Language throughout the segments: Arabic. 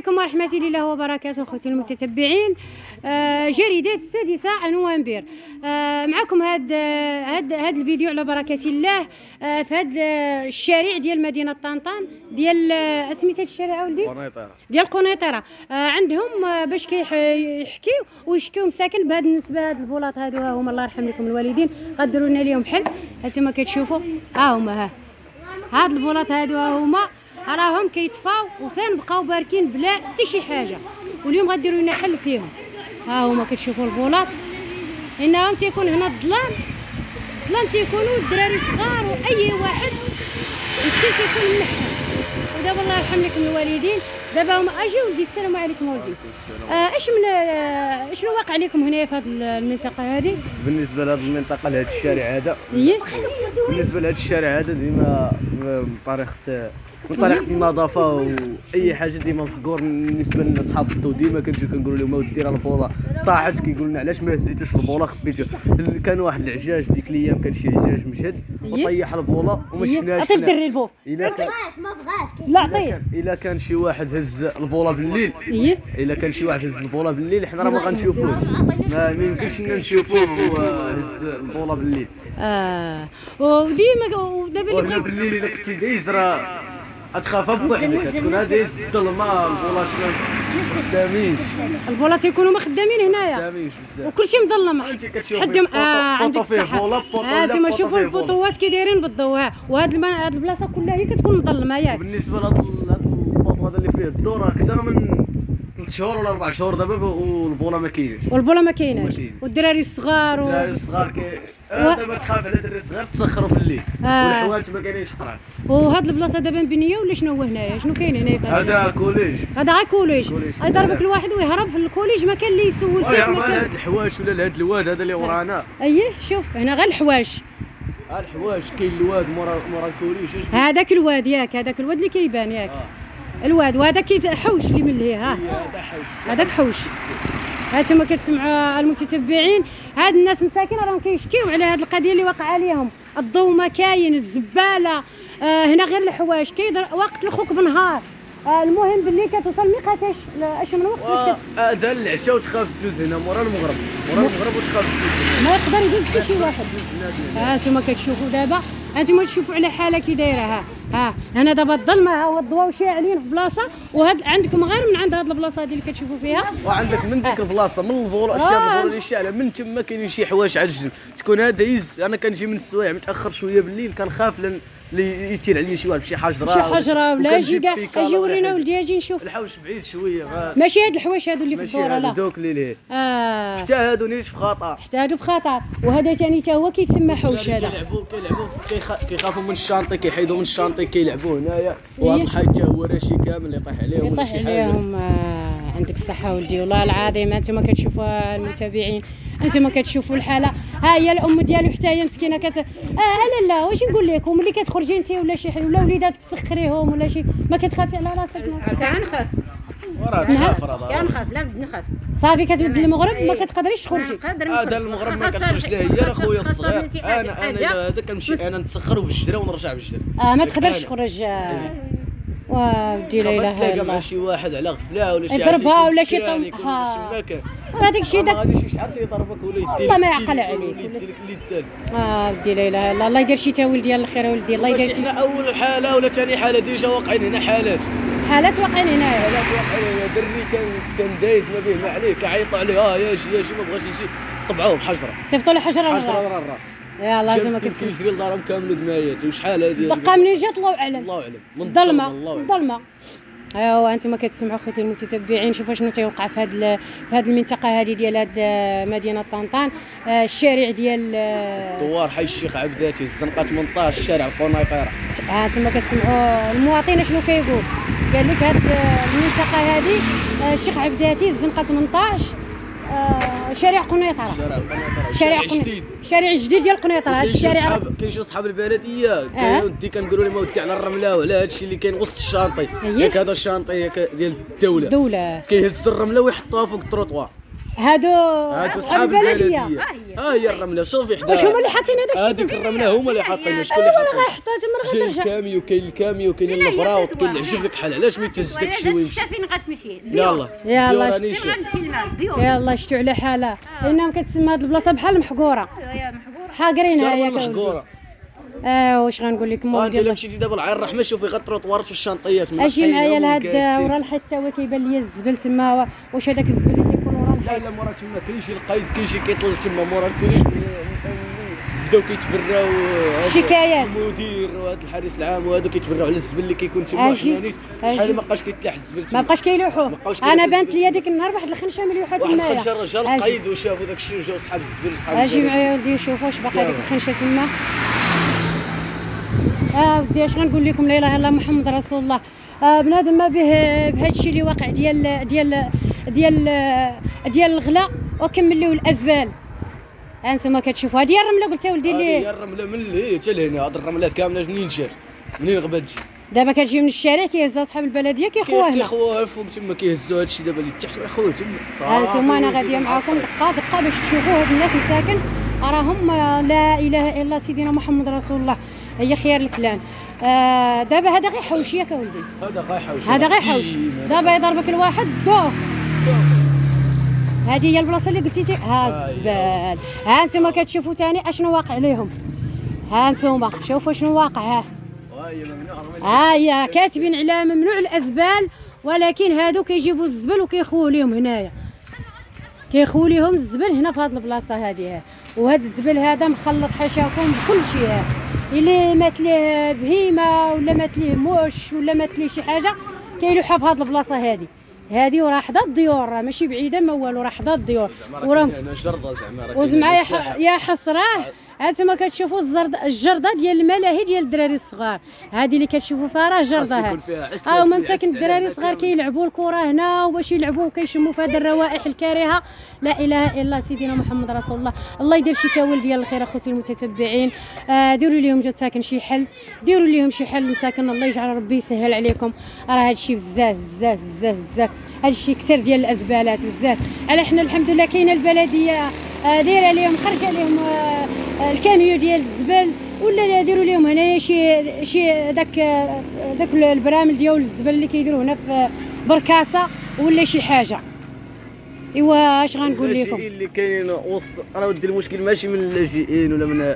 عليكم ورحمة الله وبركاته خوتي المتتبعين. جريدة السادسة نوفمبر. معكم هاد الفيديو على بركة الله في هاد الشارع ديال مدينة طنطان ديال سميتها الشارع ولدي ديال قنيطرة. عندهم باش كيحكيو ويشكيو مساكن بهاد النسبة. هاد البولاط هادو ها هما الله يرحم لكم الوالدين غديروا لنا ليهم حل. هانتوما كتشوفوا ها هما هاد البولاط هادو ها هما راهم كيطفاو وتنبقاو باركين بلا حتى شي حاجه، واليوم غديروا لنا حل فيهم. ها هما كتشوفوا البولاط انهم تيكون هنا الظلام تيكونوا الدراري صغار واي واحد تيكون منحل. ودابا الله يرحم لكم الوالدين دابا هما اجي ولدي. السلام عليكم ولدي. شنو واقع لكم هنا في هذه المنطقه هذه؟ بالنسبه لهذه المنطقه لهذا الشارع هذا بالنسبه لهذا الشارع هذا ديما من طريقه النظافه واي حاجه ديما محقور. بالنسبه لنا اصحاب الضو ديما كنجيو كنقولوا لهم اودي راه البوله طاحت، كيقول لنا علاش ما هزيتوش البوله خبيتوه. كان واحد العجاج ديك الايام كان شي عجاج مشهد وطيح البوله وما شفناش. عطي الدري البوف ما بغاش لا عطيه. الا كان شي واحد هز البوله بالليل الا كان شي واحد هز البوله بالليل حنا راه ما غنشوفوش، ما يمكنش لنا نشوفوه هز البوله بالليل. ودابا اللي بالليل الا كنتي دايز راه غتخافها بوحدك، تكون دايز الظلمه البوله خدامينش. البوله تيكونوا ما خدامين هنايا خدامينش بزاف وكلشي مظلم. حدهم عندك الصحه. هانتوما شوفوا البوطوات كي دايرين بالضوء، وهاد هاد البلاصه كلها هي كتكون مظلمه ياك. بالنسبه لهاد البوطو هذا اللي فيه الدور اكثر من 3 شهور ولا 4 شهور دابا والبوله ما كايناش والدراري الصغار الدراري الصغار دابا تخاف على الدراري الصغار تسخروا في الليل والحوايج ما كاينينش قران. وهاد البلاصه دابا مبنيه ولا شنو هو هنايا؟ شنو كاين هنايا؟ هذا كوليج. هذا غير كوليج. يضربك الواحد ويهرب في الكوليج ما كان اللي يسول فيه. هاد الحواش ولا هاد الواد هذا اللي ورانا. شوف هنا غير الحواش. الحواش كاين الواد مورا الكوليج. هذاك الواد ياك، هذاك الواد اللي كيبان ياك. الواد وهذاك حوش اللي من لهيه. هذاك حوش. هانتوما كتسمعوا المتتبعين، هاد الناس مساكين راهم كيشكيو على هاد القضيه اللي واقعه عليهم. الضو ما كاين، الزباله هنا غير الحواش كيدر وقت الخوك بنهار. المهم باللي كتوصل ميقاتاش اش من وقت فاش هذا العشاء وتخاف تدوز هنا مورا المغرب وتخاف تدوز ما يقدر يدوز حتى شي واحد. هانتوما كتشوفوا دابا، هانتوما تشوفوا على حاله كي دايره. ها هنا دابا الظلمه، ها هو الضواو شاعلين في بلاصه، وهاد عندكم غير من عند هاد البلاصه هذه اللي كتشوفوا فيها، وعندك من ديك البلاصه من البوله الشارع اللي شاعله من تما كاينين شي حوايج على الجنب. تكون هذا انا كنجي من السوايع متاخر شويه بالليل كنخاف اللي يطير عليا شي واحد بشي حجره ولا اجي كاع اجي ورينا ولدي اجي نشوف. الحوش بعيد شويه ماشي هاد الحوايش هادو اللي في الدوره، لا دوك اللي ليه حتى هادو نيت في خطر، وهذا ثاني حتى هو كيتسمى حوش. هذا كيخافوا من الشانطي، كيحيدوا من الشانطي كيلعبوا هنايا. وهاد الحي حتى هو راشي كامل يطيح عليهم ولا شي حاجه. عندك الصحه ولدي والله العظيم. انتما كتشوفوا المتابعين، انتما كتشوفوا الحاله. ها هي الام ديالو حتى هي مسكينه لا واش نقول لكم، ملي كتخرجي انت ولا شي حاجه ولا وليداتك تسخريهم ولا شي، ما كتخافي على راسك؟ كنخاف لا بد نخاف. صافي كتود المغرب ما كتقدريش تخرجي. هذا المغرب ما كتخرجش لا هي لا خويا الصغير. انا هذا كنمشي انا نتسخر بالجره ونرجع بالجره. ما تقدرش تخرج. ودي لا اله الا الله. مع شي واحد على غفله ولا شي يضربها ولا شي طمها، هذاك الشيء ما غاديش شي شحال يضربك ولا يدير والله ما يعقل عليك. يدير لك اليدان. ودي لا اله الا الله. الله يدير شي تا ولدي الله خير ولدي. الله يدير حنا اول حاله ولا ثاني حاله ديجا واقعين هنا حالات واقعين هنايا. حالات واقعين هنا. دري كان دايز ما به ما عليه كيعيطوا عليه يا شي ما بغاش يجي طبعوه بحجره، صيفطوا له حجره ورا الراس. يلاه انتما كيجري لدارهم كامل دمايات. وشحال هذه دقه منين جات الله اعلم من الظلمه. ايوا انتما كتسمعوا خوتي المتتبعين، شوفوا شنو تيوقع في هذه المنطقه هذه ديال هذه مدينه طنطان. الشارع ديال دوار حي الشيخ عبداتي الزنقه 18 شارع قنيطره. انتما كتسمعوا المواطنين شنو كيقول. قال لك هذه المنطقه هذه الشيخ عبداتي الزنقه 18 شارع قنيطره. شارع جديد ديال قنيطره. هذا الشارع كاين شي صحاب البلديه كاين كنقولوا لهم ودي على الرمله وعلى هذا الشيء اللي كاين وسط الشانطي. ياك هذا الشانطي ديال الدوله كيهزوا الرمله ويحطوها فوق التروطوار. هادو صحاب البلديه. ها هي الرمله شوفي حدا. واش هما اللي حاطين هذاك الشيء؟ هذيك الرمله هما اللي حاطين. شكون اللي حاطين؟ غيحطها تما جاي غترجع. الكاميو كاين الكاميو كاين البراوط كاين العجب لك حال علاش ما يتهز داك الشيء ويمشي. فين غتمشي؟ يلا يلا راني شي. غنمشي للماء بيور. يلا شتو على حالها لانهم كتسمى هاد البلاصه بحال محقوره يا محقوره. حاقرينها يا محقوره. واش غنقول لكم انت الا مشيتي دابا لعين الرحمه شوفي غير التروطوارات والشنطيات من اجي معايا لهاد الحيلة ورا الحيط تا هو كيبان لي الزبل تما. واش هذاك الزبل اللي تيكون ورا لا الحيط؟ لا مورا تما كاين شي القايد كاين شي كيطل تما مورا الكوريش بداو كيتبراو شكايات. المدير وهذا الحارس العام وهادو كيتبراو على الزبل اللي كيكون تما. أجي. حنانيت شحال ما بقاش كيتلاح الزبل ما بقاش كيلوحوا. بقاوش انا كيلوحوا بانت الزبل. لي هذيك النهار واحد الخنشه مليوحه واحد تمايا. الخنشه جا أجي. القايد وشافوا داك الشيء وجاو صحاب الزبل صحاب اجي البلد. معايا ودي شوفوا واش باقا هذيك يلا. الخنشه تما. ودي اش غنقول لكم، لا اله الا الله محمد رسول الله. بنادم ما به بهذا الشيء اللي واقع ديال الغلا وكمليو الازبال. انتما كتشوفوا هذه هي الرمله قلت يا ولدي هذه اللي هي الرمله من اللي حتى لهنا. هاد الرمله كامله منين جات منين غبات تجي. دابا كتجي من الشارع كيهزها صحاب البلديه كيخوها هنا. كيخوها فوق تما كيهزوا هذا الشيء دابا اللي تحت خويا تما. انتما انا غاديه معاكم دقه باش تشوفوا هاد الناس مساكن راهم لا اله الا الله سيدنا محمد رسول الله. هي خيار الكلام. دابا هذا غير حوش ياك اولدي. هذا غيحوش. هذا غير حوش. دابا يضربك الواحد دوف. هذه هي البلاصه اللي قلتي ها الزبال. ها انتما كتشوفوا ثاني اشنو واقع عليهم. ها انتما شوفوا شنو واقع. ها هي كاتبين على ممنوع الازبال، ولكن هادو كيجيبوا الزبل وكيخووا ليهم هنايا. كيخووا ليهم الزبل هنا في هاد البلاصه هذه. وهاد الزبل هذا مخلط حاشاكم بكل شيء. اللي مات ليه بهيمه ولا مات ليه موش ولا مات ليه شي حاجه كيلوحها في هاد البلاصه هذه وراه حدا الديور، راه ماشي بعيده ما والو، راه حدا الديور. وراه هنا جرده زعما. وزعما يا حسراه. هانتوما كتشوفوا الجرده ديال الملاهي ديال الدراري الصغار. هذه اللي كتشوفوا فيها راه جرده. هما مساكن الدراري الصغار كيلعبوا الكره هنا وباش يلعبوا وكيشموا في هذه الروائح الكريهه. لا اله الا الله سيدنا محمد رسول الله. الله يدير شي تاول ديال الخير اخوتي المتتبعين. ديروا ليهم جات ساكن شي حل، ديروا ليهم شي حل مساكن. الله يجعل ربي يسهل عليكم. راه هذا الشيء بزاف بزاف بزاف بزاف. هذا الشيء كثر ديال الازبالات بزاف. على حنا الحمد لله كاينه البلديه دايره لهم خرجه لهم الكاميو ديال الزبل، ولا يديروا لهم هنايا شي داك البرامل ديال الزبل اللي كيديروا هنا في بركاسه ولا شي حاجه. ايوا اش غنقول لكم. اللي كاين وسط انا ودي المشكل ماشي من اللاجئين ولا من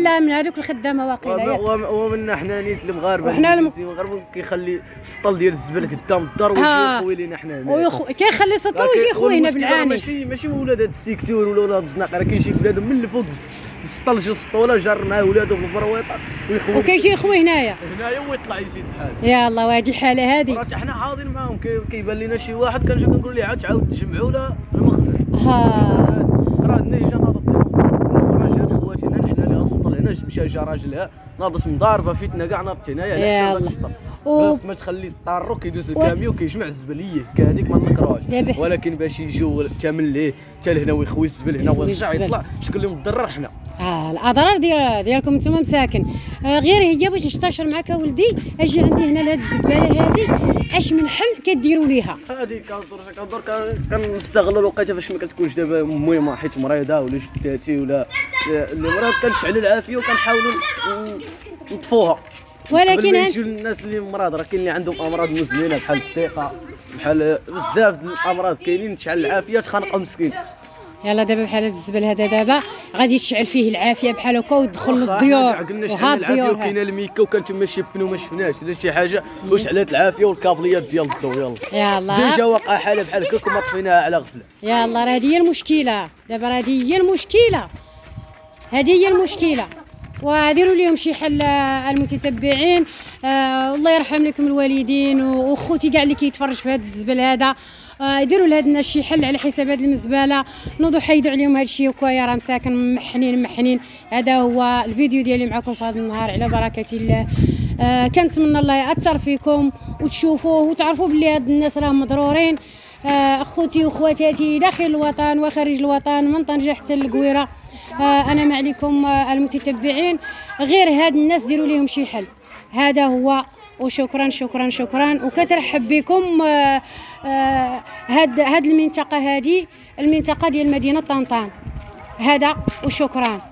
لا من هذوك الخدامه واقيلا. ومنا حنا نيت المغاربه. وحنا المغاربه كيخلي السطل ديال الزبل قدام الدار ويجي يخوي لينا حنا. كيخلي سطو ويجي يخوي هنا بالعاني. ماشي ولاد هاد السيكتور ولا ولاد الزناقه، راه كاين شي بلاد من الفوق بالسطل جا السطوله جار معاه ولادو بالبرويطه ويخوي وكيجي يخوي هنايا ويطلع يزيد بحال. يا الله وهذه حاله هذه. راه حنا عاضين معاهم. كيبان لنا شي واحد كنجي كنقول ليه تعاود تجمعوا له المخزن. راه النيجه ناضت لهم جات خواتنا حنا اللي السطل هنا مشى جا راجلها ناضت مضاربه فيتنا كاع ناضت هنايا على حساب السطل. بس ما تخلي الطارو كيدوز الكاميو كيجمع الزبليه كهذيك ما نكرهوش، ولكن باش يجيو حتى من ليه حتى لهنا ويخوي الزبل هنا ويرجع يطلع شكون اللي مضرر حنا. الاضرار ديالكم نتوما مساكن. غير هي باش نستشر معاك ولدي. اجي عندي هنا لهاد الزباله هذه اش من حل كديروا ليها؟ هذه كندور كنستغلوا الوقيته فاش ما كتكونش دابا المهم حيت مريضه ولا جداتي ولا اللي مريض كنشعل العافيه وكنحاولوا نطفوها. ولكن يجيو الناس اللي مرض راه كاين اللي عندهم امراض مزمنه بحال الثقه بحال بزاف د الامراض كاينين تشعل العافيه تخنقوا مسكين. يلا دابا بحال هذا الزبل هذا دابا غادي تشعل فيه العافيه بحال هكا وتدخل للضيور. وها الضيور وكاينه الميكا وكنتم شيبنو ما شفناش لا شي حاجه وشعلات العافيه والكابليات ديال الضو. يلا ديجا واقع حاله بحال هكاك وما طفيناها على غفله. يلا راه هذه هي المشكله دابا، راه هذه هي المشكله، هذه هي المشكله. وديروا لهم شي حل المتتبعين. الله يرحم لكم الوالدين وخوتي كاع اللي كيتفرج في هذا الزبل هذا. يديروا لهاد الناس شي حل على حساب هاد المزبله. نوضوا حيدوا عليهم هاد الشيء وكايا راه مساكن محنين. هذا هو الفيديو ديالي معكم في هذا النهار على بركه الله. كنتمنى الله ياثر فيكم وتشوفوه وتعرفوا بلي هاد الناس راهم مضرورين. اخوتي واخواتاتي داخل الوطن وخارج الوطن من طنجه حتى للقويره. انا ما عليكم المتتبعين غير هاد الناس ديروا لهم شي حل. هذا هو وشكرا شكرا شكرا وكترحب بكم. هاد المنطقه هذه المنطقه ديال مدينه طنطان. هذا وشكرا.